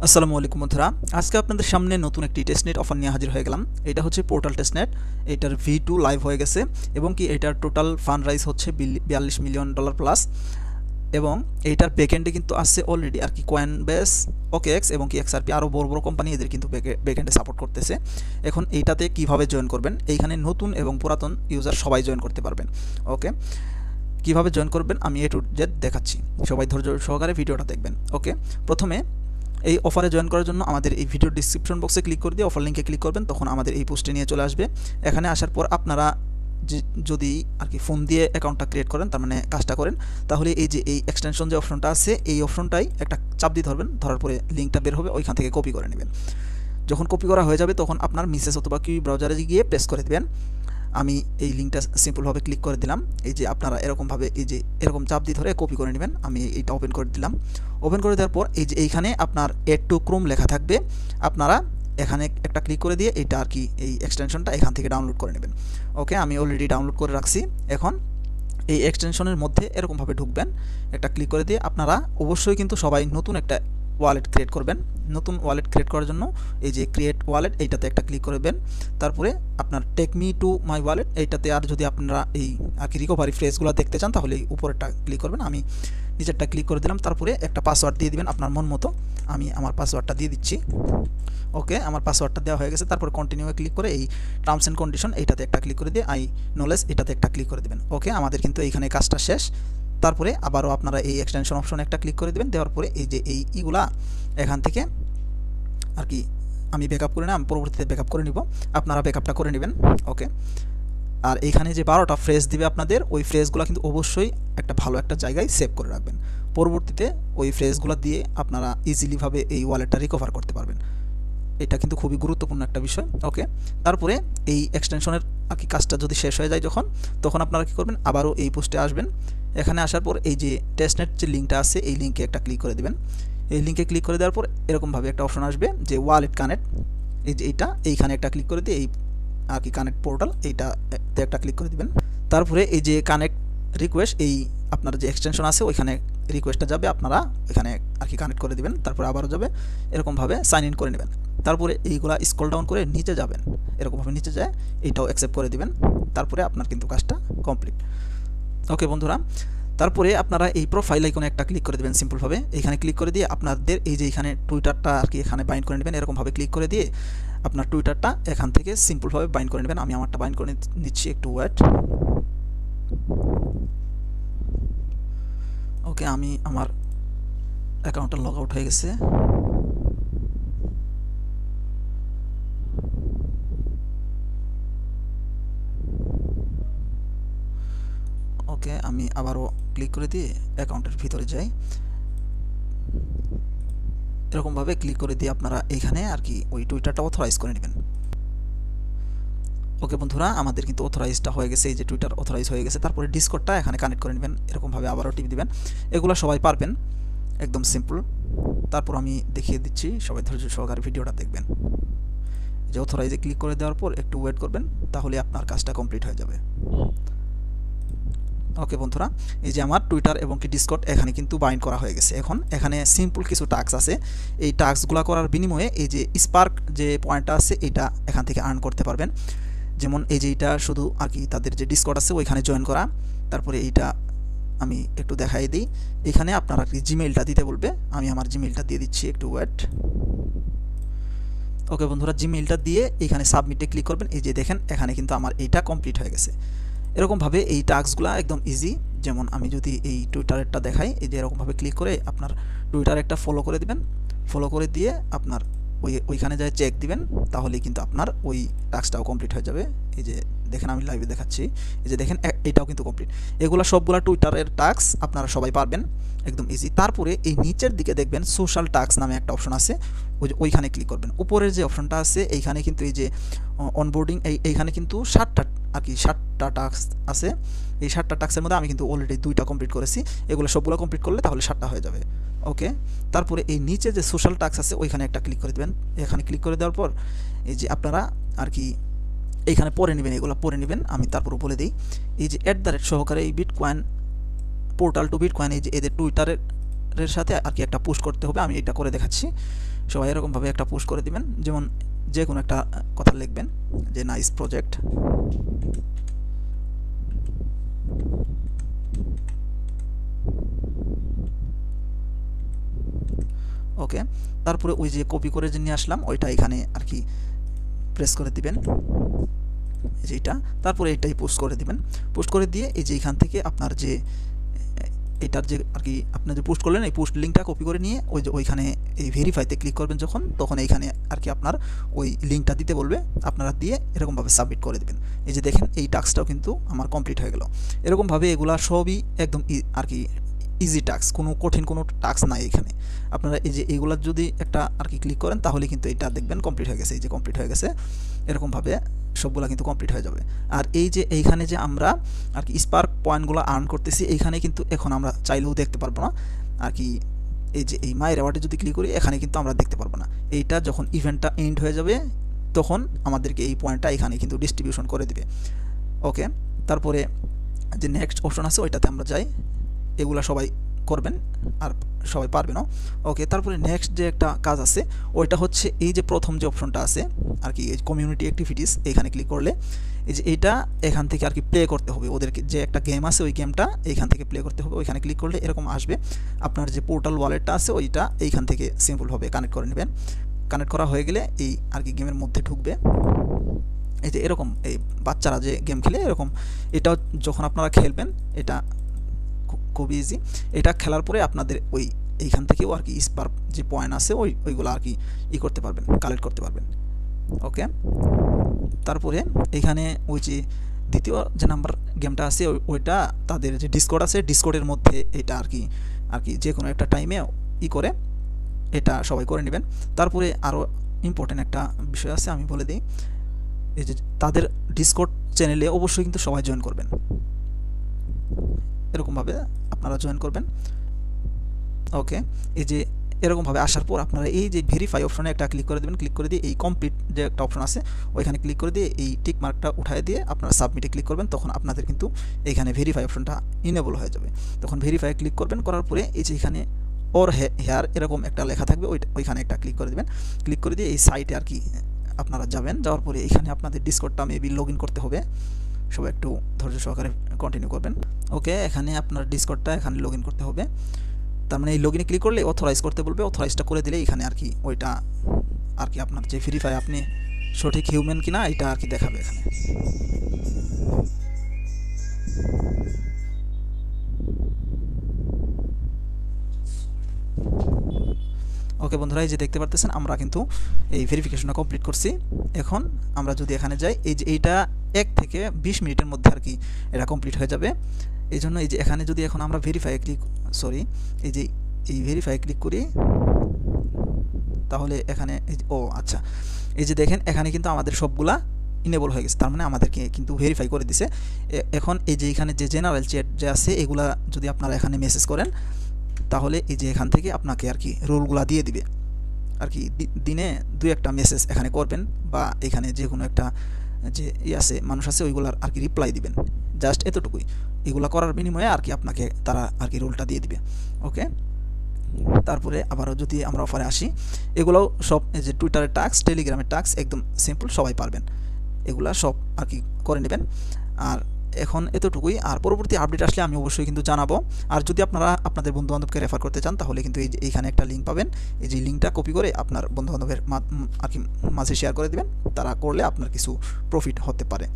আসসালামু আলাইকুম বন্ধুরা, আজকে আপনাদের সামনে নতুন একটি টেস্টনেট অফার নিয়ে হাজির হয়ে গেলাম। এটা হচ্ছে পোর্টাল টেস্টনেট। এটার V2 লাইভ হয়ে গেছে এবং কি এটার টোটাল ফান্ড রাইজ হচ্ছে $42 মিলিয়ন প্লাস। এবং এইটার ব্যাকএন্ডে কিন্তু আছে অলরেডি আর কি কয়েনবেস, ওকেএক্স এবং কি XRP আরও বড় বড় কোম্পানি এদের কিন্তু ব্যাকএন্ডে সাপোর্ট করতেছে। এখন এইটাতে কিভাবে জয়েন করবেন, এইখানে নতুন এবং পুরাতন ইউজার সবাই জয়েন করতে পারবেন। ওকে, কিভাবে জয়েন করবেন আমি A to Z দেখাচ্ছি, সবাই ধৈর্য সহকারে ভিডিওটা দেখবেন। ওকে, প্রথমে এই অফারে জয়েন করার জন্য আমাদের এই ভিডিও ডিসক্রিপশন বক্সে ক্লিক করে দিয়ে অফার লিঙ্কে ক্লিক করবেন, তখন আমাদের এই পোস্টে নিয়ে চলে আসবে। এখানে আসার পর আপনারা যদি আর কি ফোন দিয়ে অ্যাকাউন্টটা ক্রিয়েট করেন, তার মানে কাজটা করেন, তাহলে এই যে এই এক্সটেনশন যে অপশনটা আছে এই অপশনটাই একটা চাপ দিয়ে ধরবেন, ধরার পরে লিঙ্কটা বের হবে, ওইখান থেকে কপি করে নেবেন। যখন কপি করা হয়ে যাবে তখন আপনার মেসেজ অথবা কি ব্রাউজারে গিয়ে প্রেস করে দেবেন। আমি এই লিঙ্কটা সিম্পলভাবে ক্লিক করে দিলাম। এই যে আপনারা এরকমভাবে এই যে এরকম চাপ দিয়ে ধরে কপি করে নেবেন। আমি এইটা ওপেন করে দিলাম। ওপেন করে দেওয়ার পর এই যে এইখানে আপনার এড টু ক্রোম লেখা থাকবে, আপনারা এখানে একটা ক্লিক করে দিয়ে এটা আর কি এই এক্সটেনশনটা এখান থেকে ডাউনলোড করে নেবেন। ওকে, আমি অলরেডি ডাউনলোড করে রাখছি। এখন এই এক্সটেনশনের মধ্যে এরকমভাবে ঢুকবেন, একটা ক্লিক করে দিয়ে আপনারা অবশ্যই কিন্তু সবাই নতুন একটা ওয়ালেট ক্রিয়েট করবেন। নতুন ওয়ালেট ক্রিয়েট করার জন্য এই যে ক্রিয়েট ওয়ালেট এইটাতে একটা ক্লিক করবেন, তারপরে আপনার take me to my wallet এইটাতে, আর যদি আপনারা এই আর কি রিকভারি ফ্রেজগুলো দেখতে চান তাহলে এই উপরেরটা ক্লিক করবেন। আমি নিচেরটা ক্লিক করে দিলাম, তারপরে একটা পাসওয়ার্ড দিয়ে দিবেন আপনার মন মতো। আমি আমার পাসওয়ার্ডটা দিয়ে দিচ্ছি। ওকে, আমার পাসওয়ার্ডটা দেওয়া হয়ে গেছে। তারপর কন্টিনিউয়ে ক্লিক করে এই টার্মস অ্যান্ড কন্ডিশন এইটাতে একটা ক্লিক করে দিয়ে আই নলেজ এটাতে একটা ক্লিক করে দেবেন। ওকে, আমাদের কিন্তু এইখানে কাজটা শেষ। তারপরে আবারও আপনারা এই এক্সটেনশন অপশনে একটা ক্লিক করে দেবেন। দেওয়ার পরে এই যে এইগুলা এখান থেকে আর কি আমি ব্যাকআপ করে নিলাম, পরবর্তীতে ব্যাকআপ করে নিব, আপনারা ব্যাকআপটা করে নেবেন। ওকে, আর এইখানে যে 12টা ফ্রেজ দিবে আপনাদের, ওই ফ্রেজগুলো কিন্তু অবশ্যই একটা ভালো একটা জায়গায় সেভ করে রাখবেন। পরবর্তীতে ওই ফ্রেজগুলো দিয়ে আপনারা ইজিলিভাবে এই ওয়ালেটটা রিকভার করতে পারবেন। এটা কিন্তু খুবই গুরুত্বপূর্ণ একটা বিষয়। ওকে, তারপরে এই এক্সটেনশনের আর কি কাজটা যদি শেষ হয়ে যায় তখন আপনারা কী করবেন, আবারও এই পোস্টে আসবেন। এখানে আসার পর এই যে টেস্টনেট যে লিঙ্কটা আছে এই লিঙ্কে একটা ক্লিক করে দেবেন। এই লিঙ্কে ক্লিক করে দেওয়ার পর এরকমভাবে একটা অপশন আসবে যে ওয়ালেট কানেক্ট, এই যে এইখানে একটা ক্লিক করে দিয়ে এই আর কি কানেক্ট পোর্টাল এইটাতে একটা ক্লিক করে দিবেন। তারপরে এই যে কানেক্ট রিকোয়েস্ট, এই আপনার যে এক্সটেনশন আছে ওইখানে রিকোয়েস্টটা যাবে, আপনারা এখানে আর কি কানেক্ট করে দিবেন। তারপরে আবারও যাবে, এরকমভাবে সাইন ইন করে নেবেন। তারপরে এইগুলা স্ক্রল ডাউন করে নিচে যাবেন, এরকমভাবে নিচে যায় এইটাও অ্যাকসেপ্ট করে দিবেন। তারপরে আপনার কিন্তু কাজটা কমপ্লিট। ওকে বন্ধুরা, তারপরে আপনারা এই প্রোফাইল আইকনে একটা ক্লিক করে দেবেন সিম্পলভাবে। এইখানে ক্লিক করে দিয়ে আপনাদের এই যে এখানে টুইটারটা আর কি এখানে বাইন্ড করে নেবেন। এরকমভাবে ক্লিক করে দিয়ে আপনার টুইটারটা এখান থেকে সিম্পলভাবে বাইন্ড করে নেবেন। আমি আমারটা বাইন্ড করে নিচ্ছি, একটু ওয়েট। ওকে, আমি আমার অ্যাকাউন্টটা লগ আউট হয়ে গেছে। ওকে, আমি আবারও ক্লিক করে দিয়ে অ্যাকাউন্টের ভিতরে যাই। এরকমভাবে ক্লিক করে দিয়ে আপনারা এইখানে আর কি ওই টুইটারটা অথরাইজ করে নেবেন। ওকে বন্ধুরা, আমাদের কিন্তু অথরাইজটা হয়ে গেছে, এই যে টুইটার অথরাইজ হয়ে গেছে। তারপরে ডিসকর্ডটা এখানে কানেক্ট করে নেবেন, এরকমভাবে আবারও টিপ দিবেন। এগুলো সবাই পারবেন, একদম সিম্পল। তারপর আমি দেখিয়ে দিচ্ছি, সবাই ধৈর্য সহকারে ভিডিওটা দেখবেন। যে অথরাইজে ক্লিক করে দেওয়ার পর একটু ওয়েট করবেন, তাহলে আপনার কাজটা কমপ্লিট হয়ে যাবে। ওকে বন্ধুরা, এই যে আমার টুইটার এবং কি ডিসকর্ড এখানে কিন্তু বাইন্ড করা হয়ে গেছে। এখন এখানে সিম্পল কিছু টাস্ক আছে, এই টাস্কগুলো করার বিনিময়ে এই যে স্পার্ক যে পয়েন্টটা আছে এটা এখান থেকে আর্ন করতে পারবেন। যেমন এই যে এইটা শুধু আর কি তাদের যে ডিসকর্ড আছে ওইখানে জয়েন করা। তারপরে এইটা আমি একটু দেখাই দিই, এখানে আপনারা কি জিমেইলটা দিতে বলবে, আমি আমার জিমেইলটা দিয়ে দিচ্ছি, একটু ওয়েট। ওকে বন্ধুরা, জিমেইলটা দিয়ে এখানে সাবমিটে ক্লিক করবেন। এই যে দেখেন এখানে কিন্তু আমার এইটা কমপ্লিট হয়ে গেছে। এরকমভাবে এই টাস্কগুলো একদম ইজি। যেমন আমি যদি এই টুইটারেরটা দেখাই, এই যে এরকমভাবে ক্লিক করে আপনার টুইটার একটা ফলো করে দিবেন। ফলো করে দিয়ে আপনার ওইখানে যায় চেক দিবেন, তাহলেই কিন্তু আপনার ওই টাস্কটাও কমপ্লিট হয়ে যাবে। এই যে দেখেন আমি লাইভে দেখাচ্ছি, এই যে দেখেন এটাও কিন্তু কমপ্লিট। এগুলো সবগুলো টুইটারের টাস্ক, আপনারা সবাই পারবেন, একদম ইজি। তারপরে এই নিচের দিকে দেখবেন সোশ্যাল টাস্ক নামে একটা অপশন আছে, ওইখানে ক্লিক করবেন। উপরের যে অপশনটা আছে এইখানে কিন্তু এই যে অনবোর্ডিং, এইখানে কিন্তু 7টা আর কি 7টা টাস্ক আছে। এই 7টা টাস্কের মধ্যে আমি কিন্তু অলরেডি 2টা কমপ্লিট করেছি। এগুলো সবগুলো কমপ্লিট করলে তাহলে 7টা হয়ে যাবে। ওকে, তারপরে এই নিচে যে সোশ্যাল টাস্ক আছে ওইখানে একটা ক্লিক করে দেবেন। এখানে ক্লিক করে দেওয়ার পর এই যে আপনারা আর কি এইখানে পড়ে নেবেন, এগুলো পড়ে নেবেন। আমি তারপর বলে দিই, এই যে @ সহকারে এই বিটকয়েন পোর্টাল টু বিটকয়েন, এই যে এদের টুইটারের সাথে আর কি একটা পোস্ট করতে হবে। আমি এটা করে দেখাচ্ছি। সবাই এরকমভাবে একটা পোস্ট করে দিবেন, যেমন যে কোনো একটা কথা লিখবেন যে নাইস প্রজেক্ট। ওকে, তারপরে ওই যে কপি করে যে নিয়ে আসলাম ওইটা এখানে আর কি প্রেস করে দিবেন, যেটা তারপরে এটাই পোস্ট করে দিবেন। পোস্ট করে দিয়ে এই যে এখান থেকে আপনার যে এটার যে আর কি আপনার যে পোস্ট করলেন এই পোস্ট লিঙ্কটা কপি করে নিয়ে ওই যে ওইখানে এই ভেরিফাইতে ক্লিক করবেন যখন, তখন এইখানে আর কি আপনার ওই লিঙ্কটা দিতে বলবে, আপনারা দিয়ে এরকমভাবে সাবমিট করে দেবেন। এই যে দেখেন এই টাস্কটাও কিন্তু আমার কমপ্লিট হয়ে গেল। এরকমভাবে এগুলা সবই একদম আর কি ইজি টাস্ক, কোনো কঠিন কোনো টাস্ক নাই এখানে। আপনারা এই যে এইগুলা যদি একটা আর কি ক্লিক করেন তাহলে কিন্তু এটা দেখবেন কমপ্লিট হয়ে গেছে। এই যে কমপ্লিট হয়ে গেছে, এরকমভাবে সবগুলা কিন্তু কমপ্লিট হয়ে যাবে। আর এই যে এইখানে যে আমরা আর কি স্পার্ক পয়েন্টগুলো আর্ন করতেছি, এইখানে কিন্তু এখন আমরা চাইলেও দেখতে পারবো না আর কি। এই যে এই মাই রেওয়ার্ডে যদি ক্লিক করি এখানে কিন্তু আমরা দেখতে পারবো না। এইটা যখন ইভেন্টটা এন্ড হয়ে যাবে তখন আমাদেরকে এই পয়েন্টটা এখানে কিন্তু ডিস্ট্রিবিউশন করে দিবে। ওকে, তারপরে যে নেক্সট অপশন আছে ওইটাতে আমরা যাই। এগুলা সবাই করবেন আর সবাই পারবেন। ওকে, তারপরে নেক্সট যে একটা কাজ আছে ওইটা হচ্ছে এই যে প্রথম যে অপশনটা আছে আর কি কমিউনিটি অ্যাক্টিভিটিস, এখানে ক্লিক করলে এই যে এইটা এখান থেকে আর কি প্লে করতে হবে। ওদেরকে যে একটা গেম আছে ওই গেমটা এইখান থেকে প্লে করতে হবে। ওইখানে ক্লিক করলে এরকম আসবে। আপনার যে পোর্টাল ওয়ালেটটা আছে ওইটা এইখান থেকে সিম্পলভাবে কানেক্ট করে নেবেন। কানেক্ট করা হয়ে গেলে এই আর কি গেমের মধ্যে ঢুকবে। এই যে এরকম এই বাচ্চারা যে গেম খেলে এরকম, এটাও যখন আপনারা খেলবেন এটা খুব ইজি। এটা খেলার পরে আপনাদের ওই এইখান থেকেও আর কি স্পার্ক যে পয়েন্ট আছে ওইগুলো আর কি করতে পারবেন, কালেক্ট করতে পারবেন। ওকে, তারপরে এখানে ওই যে দ্বিতীয় যে নাম্বার গেমটা আছে ওইটা তাদের যে ডিসকর্ড আছে ডিসকর্ডের মধ্যে এটা আর কি যে কোনো একটা টাইমে করে এটা সবাই করে নেবেন। তারপরে আরও ইম্পর্টেন্ট একটা বিষয় আছে আমি বলে দিই, এই যে তাদের ডিসকর্ড চ্যানেলে অবশ্যই কিন্তু সবাই জয়েন করবেন। এরকমভাবে আপনারা জয়েন করবেন। ওকে, এই যে এরকমভাবে আসার পর আপনারা এই যে ভেরিফাই অপশনে একটা ক্লিক করে দেবেন। ক্লিক করে দিয়ে এই কমপ্লিট যে একটা অপশন আছে ওইখানে ক্লিক করে দিয়ে এই টিক মার্কটা উঠায় দিয়ে আপনারা সাবমিটে ক্লিক করবেন। তখন আপনাদের কিন্তু এইখানে ভেরিফাই অপশনটা ইনেবল হয়ে যাবে। তখন ভেরিফাই ক্লিক করবেন, করার পরে এই যে এখানে ওর হেয়ার এরকম একটা লেখা থাকবে ওইখানে একটা ক্লিক করে দেবেন। ক্লিক করে দিয়ে এই সাইটে আর কি আপনারা যাবেন। যাওয়ার পরে এখানে আপনাদের ডিসকর্ডটা মেবি লগ ইন করতে হবে। সবাই একটু ধৈর্য সহকারে কন্টিনিউ করবেন। ওকে, এখানে আপনার ডিসকর্ডটা এখানে লগ ইন করতে হবে। তার মানে এই লগ ইনে ক্লিক করলে অথরাইজ করতে বলবে। অথরাইজটা করে দিলে এখানে আর কি ওইটা আর কি আপনার যে ভেরিফাই আপনি সঠিক হিউম্যান কিনা এটা আর কি দেখাবে এখানে। ওকে বন্ধুরা, এই যে দেখতে পারতেছেন আমরা কিন্তু এই ভেরিফিকেশনটা কমপ্লিট করছি। এখন আমরা যদি এখানে যাই, এই যে এইটা 1 থেকে 20 মিনিটের মধ্যে আর কি এটা কমপ্লিট হয়ে যাবে। এই জন্য এই যে এখানে যদি এখন আমরা ভেরিফাই এই যে এই ভেরিফাই ক্লিক করি তাহলে এখানে আচ্ছা, এই যে দেখেন এখানে কিন্তু আমাদের সবগুলা ইনেবল হয়ে গেছে। তার মানে আমাদেরকে কিন্তু ভেরিফাই করে দিছে। এখন এই যে এখানে যে জেনারেল চ্যাট যে আছে এগুলা যদি আপনারা এখানে মেসেজ করেন তাহলে এই যে এখান থেকে আপনাকে আর কি রোলগুলা দিয়ে দিবে আর কি। দিনে 2-1টা মেসেজ এখানে করবেন বা এখানে যে কোনো একটা যে আছে মানুষ আছে ওইগুলার আর কি রিপ্লাই দিবেন, জাস্ট এতটুকুই। এগুলা করার বিনিময়ে আর কি আপনাকে তারা আর কি রোলটা দিয়ে দিবে। ওকে, তারপরে আবারও যদি আমরা অফারে আসি, এগুলোও সব এই যে টুইটারের টাস্ক, টেলিগ্রামের টাস্ক একদম সিম্পল, সবাই পারবেন। এগুলা সব আর কি করে নেবেন। আর এখন এতটুকুই। আর পরবর্তী আপডেট আসলে আমি অবশ্যই কিন্তু জানাবো। আর যদি আপনারা আপনাদের বন্ধুবান্ধবকে রেফার করতে চান তাহলে কিন্তু এইখানে একটা লিঙ্ক পাবেন। এই যে লিঙ্কটা কপি করে আপনার বন্ধুবান্ধবের আর কি মাঝে শেয়ার করে দেবেন। তারা করলে আপনার কিছু প্রফিট হতে পারে।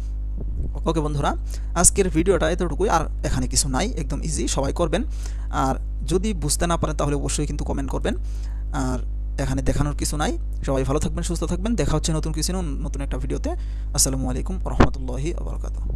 ওকে বন্ধুরা, আজকের ভিডিওটা এতটুকুই, আর এখানে কিছু নাই, একদম ইজি, সবাই করবেন। আর যদি বুঝতে না পারেন তাহলে অবশ্যই কিন্তু কমেন্ট করবেন। আর এখানে দেখানোর কিছু নাই। সবাই ভালো থাকবেন, সুস্থ থাকবেন। দেখা হচ্ছে নতুন একটা ভিডিওতে। আসসালামু আলাইকুম ওয়া রাহমাতুল্লাহি ওয়া বারাকাতুহু।